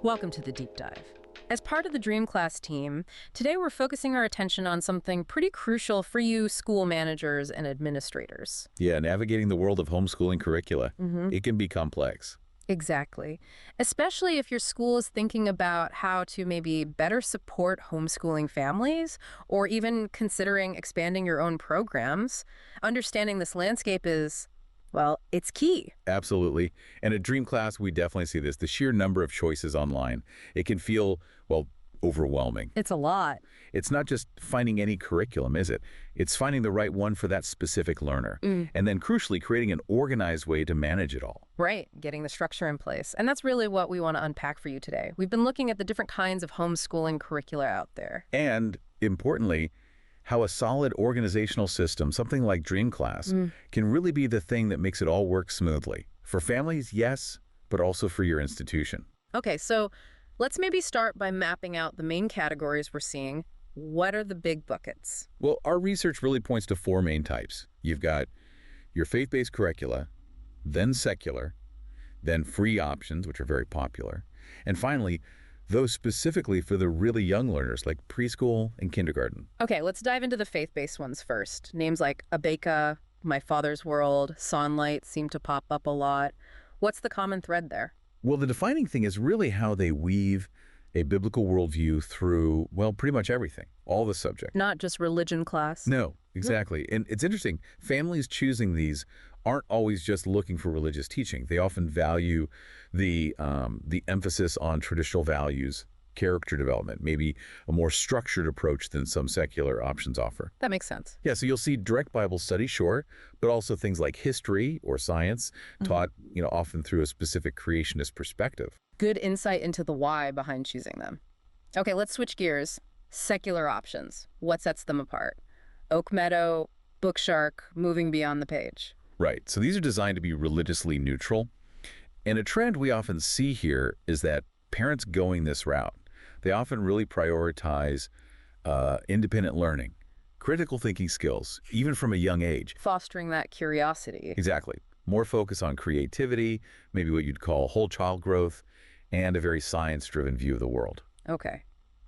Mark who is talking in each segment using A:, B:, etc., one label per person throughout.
A: Welcome to the Deep Dive. As part of the DreamClass team, today we're focusing our attention on something pretty crucial for you school managers and administrators.
B: Yeah, navigating the world of homeschooling curricula. It can be complex.
A: Exactly. Especially if your school is thinking about how to maybe better support homeschooling families or even considering expanding your own programs. Understanding this landscape is, well, it's key.
B: Absolutely. And at DreamClass, we definitely see this. The sheer number of choices online, it can feel, well, overwhelming.
A: It's a lot.
B: It's not just finding any curriculum, is it? It's finding the right one for that specific learner. And then crucially, creating an organized way to manage it all.
A: Right, getting the structure in place. And that's really what we want to unpack for you today. We've been looking at the different kinds of homeschooling curricula out there.
B: And importantly, how a solid organizational system, something like DreamClass, can really be the thing that makes it all work smoothly. For families, yes, but also for your institution.
A: Okay, so let's maybe start by mapping out the main categories we're seeing. What are the big buckets?
B: Well, our research really points to four main types. You've got your faith-based curricula, then secular, then free options, which are very popular, and finally, those specifically for the really young learners like preschool and kindergarten.
A: Okay, let's dive into the faith-based ones first. Names like Abeka, My Father's World, Sonlight seem to pop up a lot. What's the common thread there?
B: Well, the defining thing is really how they weave a biblical worldview through, well, pretty much everything, all the subject.
A: Not just religion class.
B: No, exactly. And it's interesting, families choosing these aren't always just looking for religious teaching. They often value the emphasis on traditional values, character development, maybe a more structured approach than some secular options offer.
A: That makes sense.
B: Yeah, so you'll see direct Bible study, sure, but also things like history or science taught, often through a specific creationist perspective.
A: Good insight into the why behind choosing them. Okay, let's switch gears. Secular options. What sets them apart? Oak Meadow, Bookshark, moving beyond the page.
B: Right, so these are designed to be religiously neutral. And a trend we often see here is that parents going this route, they often really prioritize independent learning, critical thinking skills, even from a young age.
A: Fostering that curiosity.
B: Exactly. More focus on creativity, maybe what you'd call whole child growth, and a very science-driven view of the world.
A: Okay.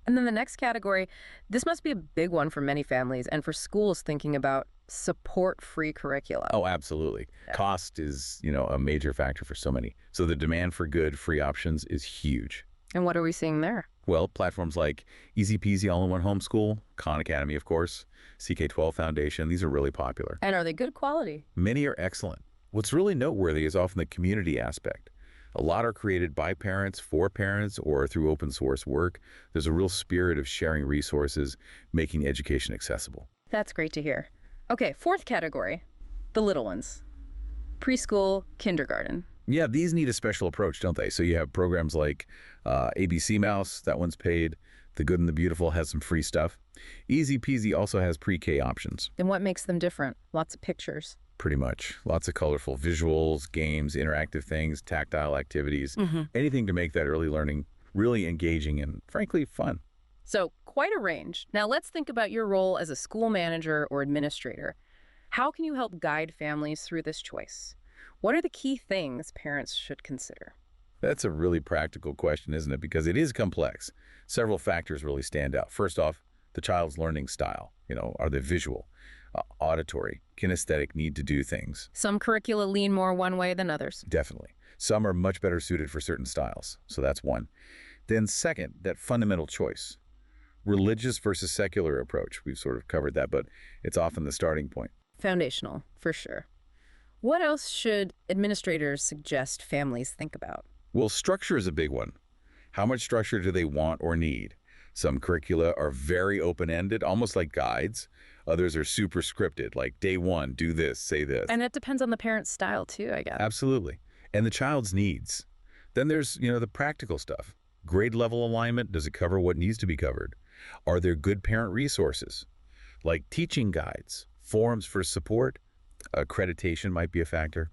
A: And then the next category, this must be a big one for many families and for schools thinking about support-free curricula.
B: Oh, absolutely. Yeah. Cost is, a major factor for so many. So the demand for good free options is huge.
A: And what are we seeing there?
B: Well, platforms like Easy Peasy All-in-One Homeschool, Khan Academy, of course, CK12 Foundation, these are really popular.
A: And are they good quality?
B: Many are excellent. What's really noteworthy is often the community aspect. A lot are created by parents, for parents, or through open source work. There's a real spirit of sharing resources, making education accessible.
A: That's great to hear. Okay, fourth category, the little ones. Preschool, kindergarten.
B: Yeah, these need a special approach, don't they? So you have programs like ABC Mouse, that one's paid. The Good and the Beautiful has some free stuff. Easy Peasy also has pre-K options.
A: And what makes them different? Lots of pictures.
B: Pretty much. Lots of colorful visuals, games, interactive things, tactile activities, anything to make that early learning really engaging and, frankly, fun.
A: So quite a range. Now let's think about your role as a school manager or administrator. How can you help guide families through this choice? What are the key things parents should consider?
B: That's a really practical question, isn't it? Because it is complex. Several factors really stand out. First off, the child's learning style. Are they visual, auditory, kinesthetic, need to do things?
A: Some curricula lean more one way than others.
B: Definitely. Some are much better suited for certain styles. So that's one. Then second, that fundamental choice. Religious versus secular approach. We've sort of covered that, but it's often the starting point.
A: Foundational, for sure. What else should administrators suggest families think about?
B: Well, structure is a big one. How much structure do they want or need? Some curricula are very open-ended, almost like guides. Others are super scripted, like day one, do this, say this.
A: And it depends on the parent's style too, I guess.
B: Absolutely. And the child's needs. Then there's, the practical stuff. Grade level alignment, does it cover what needs to be covered? Are there good parent resources? Like teaching guides, forums for support, accreditation might be a factor.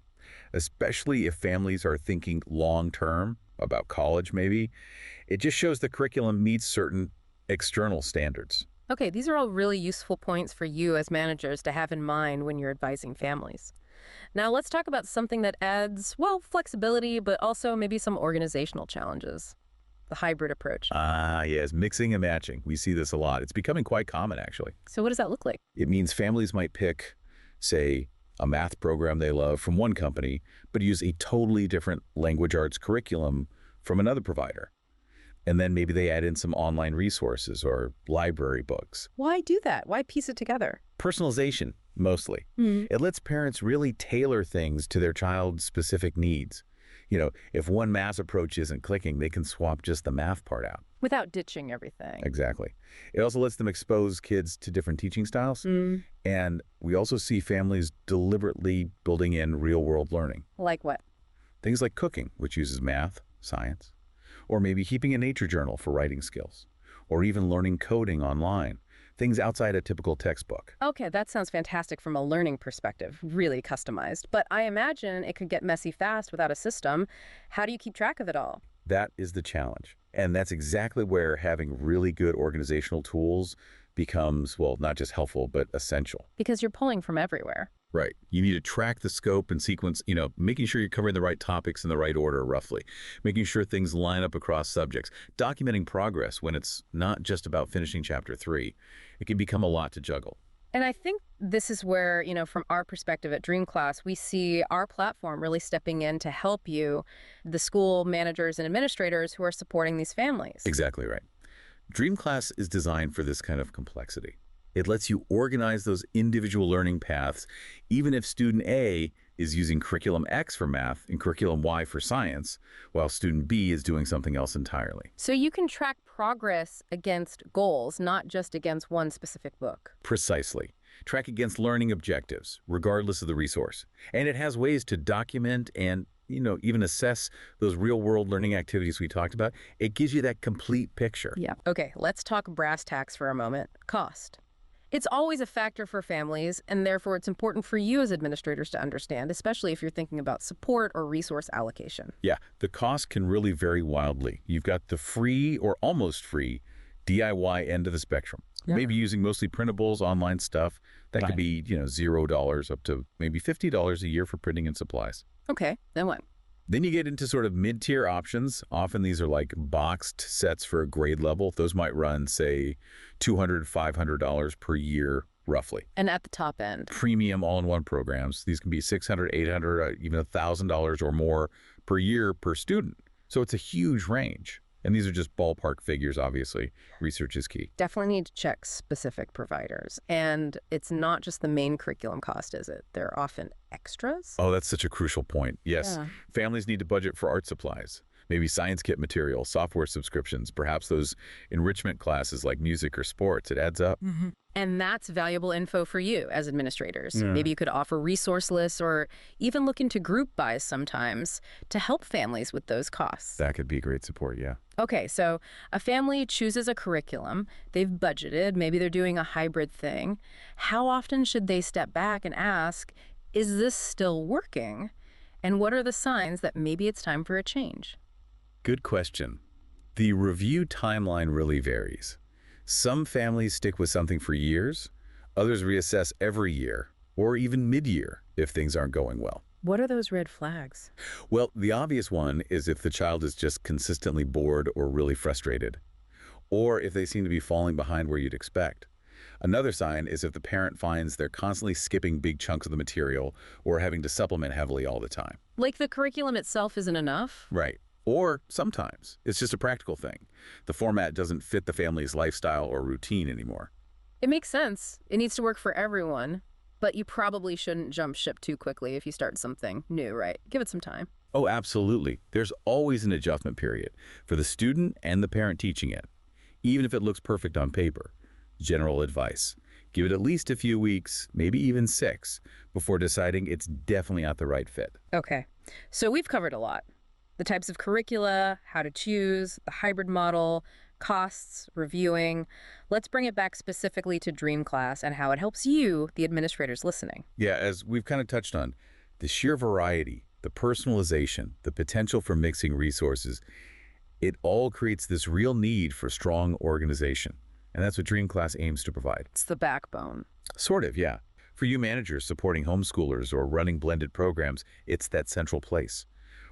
B: Especially if families are thinking long-term, about college maybe, it just shows the curriculum meets certain external standards.
A: Okay, these are all really useful points for you as managers to have in mind when you're advising families. Now let's talk about something that adds, well, flexibility, but also maybe some organizational challenges. the hybrid approach.
B: Ah, yes, mixing and matching. We see this a lot. It's becoming quite common, actually.
A: So what does that look like?
B: It means families might pick, say, a math program they love from one company, but use a totally different language arts curriculum from another provider. And then maybe they add in some online resources or library books.
A: Why do that? Why piece it together?
B: Personalization, mostly. It lets parents really tailor things to their child's specific needs. If one math approach isn't clicking, they can swap just the math part out.
A: Without ditching everything.
B: Exactly. It also lets them expose kids to different teaching styles. And we also see families deliberately building in real-world learning.
A: Like what?
B: Things like cooking, which uses math, science, or maybe keeping a nature journal for writing skills, or even learning coding online, things outside a typical textbook.
A: Okay, that sounds fantastic from a learning perspective, really customized. But I imagine it could get messy fast without a system. How do you keep track of it all?
B: That is the challenge. And that's exactly where having really good organizational tools becomes, well, not just helpful, but essential.
A: Because you're pulling from everywhere.
B: Right. You need to track the scope and sequence, making sure you're covering the right topics in the right order, roughly, making sure things line up across subjects, documenting progress when it's not just about finishing chapter 3. It can become a lot to juggle.
A: And I think this is where, from our perspective at DreamClass, we see our platform really stepping in to help you, the school managers and administrators who are supporting these families.
B: Exactly right. DreamClass is designed for this kind of complexity. It lets you organize those individual learning paths, even if student A is using curriculum X for math and curriculum Y for science, while student B is doing something else entirely.
A: So you can track progress against goals, not just against one specific book.
B: Precisely. Track against learning objectives, regardless of the resource. And it has ways to document and even assess those real-world learning activities we talked about. It gives you that complete picture.
A: Yeah. Okay, let's talk brass tacks for a moment. Cost. It's always a factor for families, and therefore it's important for you as administrators to understand, especially if you're thinking about support or resource allocation.
B: Yeah, the cost can really vary wildly. You've got the free or almost free DIY end of the spectrum.
A: Yeah.
B: Maybe using mostly printables, online stuff. That could be, $0 up to maybe $50 a year for printing and supplies.
A: Okay, then what?
B: Then you get into sort of mid-tier options. Often these are like boxed sets for a grade level. Those might run, say, $200, $500 per year, roughly.
A: And at the top end?
B: Premium all-in-one programs. These can be $600, $800, even $1,000 or more per year per student. So it's a huge range. And these are just ballpark figures, obviously. Research is key.
A: Definitely need to check specific providers. And it's not just the main curriculum cost, is it? There are often extras?
B: Oh, that's such a crucial point. Yes.
A: Yeah.
B: Families need to budget for art supplies, maybe science kit material, software subscriptions, perhaps those enrichment classes like music or sports. It adds up.
A: And that's valuable info for you as administrators.
B: Yeah.
A: Maybe you could offer resource lists or even look into group buys sometimes to help families with those costs.
B: That could be great support, yeah.
A: Okay, so a family chooses a curriculum, they've budgeted, maybe they're doing a hybrid thing. How often should they step back and ask, is this still working? And what are the signs that maybe it's time for a change?
B: Good question. The review timeline really varies. Some families stick with something for years, others reassess every year, or even mid-year if things aren't going well.
A: What are those red flags?
B: Well, the obvious one is if the child is just consistently bored or really frustrated, or if they seem to be falling behind where you'd expect. Another sign is if the parent finds they're constantly skipping big chunks of the material or having to supplement heavily all the time.
A: Like the curriculum itself isn't enough?
B: Right. Or sometimes it's just a practical thing. The format doesn't fit the family's lifestyle or routine anymore.
A: It makes sense. It needs to work for everyone. But you probably shouldn't jump ship too quickly if you start something new, right? Give it some time.
B: Oh, absolutely. There's always an adjustment period for the student and the parent teaching it, even if it looks perfect on paper. General advice: give it at least a few weeks, maybe even 6, before deciding it's definitely not the right fit.
A: Okay, so we've covered a lot. The types of curricula, how to choose, the hybrid model, costs, reviewing. Let's bring it back specifically to DreamClass and how it helps you, the administrators listening.
B: Yeah, as we've kind of touched on, the sheer variety, the personalization, the potential for mixing resources, it all creates this real need for strong organization. And that's what DreamClass aims to provide.
A: It's the backbone.
B: Sort of, yeah. For you managers supporting homeschoolers or running blended programs, it's that central place.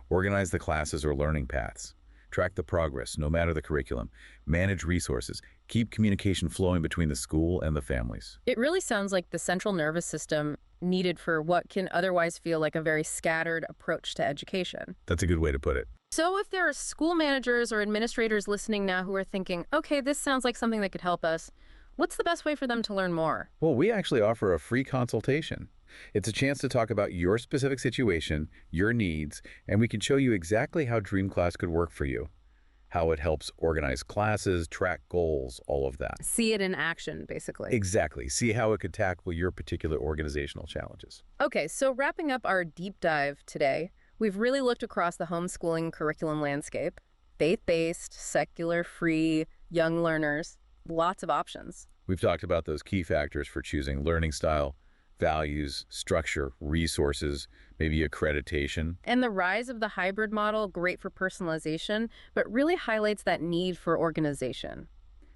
B: Organize the classes or learning paths. Track the progress, no matter the curriculum. Manage resources. Keep communication flowing between the school and the families.
A: It really sounds like the central nervous system needed for what can otherwise feel like a very scattered approach to education.
B: That's a good way to put it.
A: So if there are school managers or administrators listening now who are thinking, okay, this sounds like something that could help us, what's the best way for them to learn more?
B: Well, we actually offer a free consultation. It's a chance to talk about your specific situation, your needs, and we can show you exactly how DreamClass could work for you, how it helps organize classes, track goals, all of that.
A: See it in action, basically.
B: Exactly. See how it could tackle your particular organizational challenges.
A: Okay, so wrapping up our deep dive today, we've really looked across the homeschooling curriculum landscape. Faith-based, secular, free, young learners, lots of options.
B: We've talked about those key factors for choosing learning style, values, structure, resources, maybe accreditation.
A: And the rise of the hybrid model, great for personalization, but really highlights that need for organization.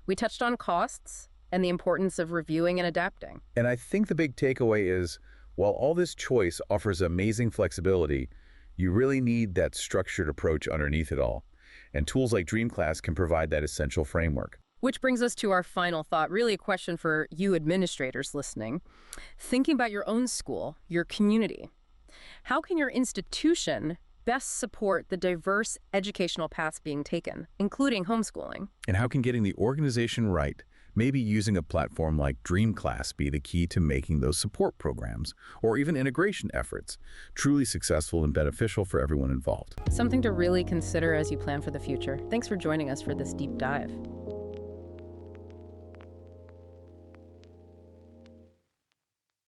A: We touched on costs and the importance of reviewing and adapting.
B: And I think the big takeaway is, while all this choice offers amazing flexibility, you really need that structured approach underneath it all. And tools like DreamClass can provide that essential framework.
A: Which brings us to our final thought, really a question for you administrators listening. Thinking about your own school, your community, how can your institution best support the diverse educational paths being taken, including homeschooling?
B: And how can getting the organization right, maybe using a platform like DreamClass, be the key to making those support programs, or even integration efforts, truly successful and beneficial for everyone involved?
A: Something to really consider as you plan for the future. Thanks for joining us for this deep dive.